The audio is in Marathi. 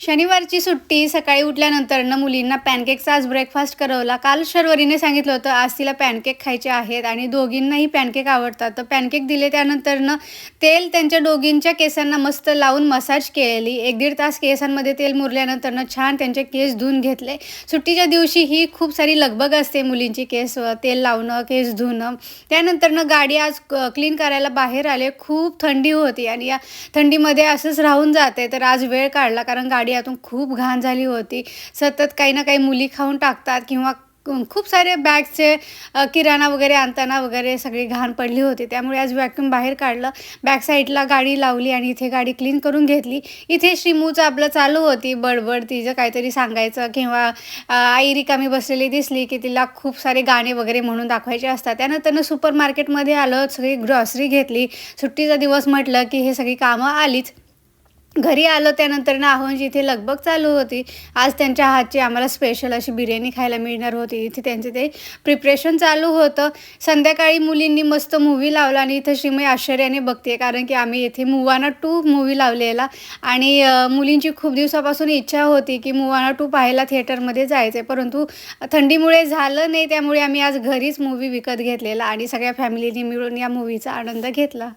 शनिवारची सुट्टी सकाळी उठल्यानंतरनं मुलींना पॅनकेकचा आज ब्रेकफास्ट करवला. काल शर्वरीने सांगितलं होतं आज तिला पॅनकेक खायचे आहेत आणि दोघींनाही पॅनकेक आवडतात. तर पॅनकेक दिले त्यानंतरनं तेल त्यांच्या दोघींच्या केसांना मस्त लावून मसाज केलेली. 1-1.5 तास केसांमध्ये तेल मुरल्यानंतरनं छान त्यांचे केस धुवून घेतले. सुट्टीच्या दिवशी ही खूप सारी लगबग असते मुलींची केस तेल लावणं, केस धुणं. त्यानंतरनं गाडी आज क्लीन करायला बाहेर आले. खूप थंडी होती आणि या थंडीमध्ये असंच राहून जाते. तर आज वेळ काढला कारण गाडी यातून खूप घाण झाली होती. सतत काही ना काही मुली खाऊन टाकतात किंवा खूप सारे बॅगचे किराणा वगैरे आणताना वगैरे सगळी घाण पडली होती. त्यामुळे आज व्हॅक्यूम बाहेर काढलं. बॅक साईडला गाडी लावली आणि इथे गाडी क्लीन करून घेतली. इथे श्रीमूचं आपलं चालू होती बडबड, तिचं काहीतरी सांगायचं किंवा आई रिकामी बसलेली दिसली की तिला खूप सारे गाणे वगैरे म्हणून दाखवायचे असतात. त्यानंतरनं सुपर मार्केटमध्ये आलं, सगळी ग्रॉसरी घेतली. सुट्टीचा दिवस म्हटलं की हे सगळी कामं आलीच. घरी आलो त्यानंतर ना आहोंची इथे लगबग चालू होती. आज त्यांच्या हातची आम्हाला स्पेशल अशी बिर्याणी खायला मिळणार होती. इथे त्यांचं ते प्रिपरेशन चालू होतं. संध्याकाळी मुलींनी मस्त मूव्ही लावला आणि इथं श्रीमयी आश्चर्याने बघते कारण की आम्ही इथे मुवाना 2 मूव्ही लावलेला आणि मुलींची खूप दिवसापासून इच्छा होती की मुवाना 2 पाहायला थिएटरमध्ये जायचं आहे. परंतु थंडीमुळे झालं नाही. त्यामुळे आम्ही आज घरीच मूव्ही विकत घेतलेला आणि सगळ्या फॅमिलीने मिळून या मूव्हीचा आनंद घेतला.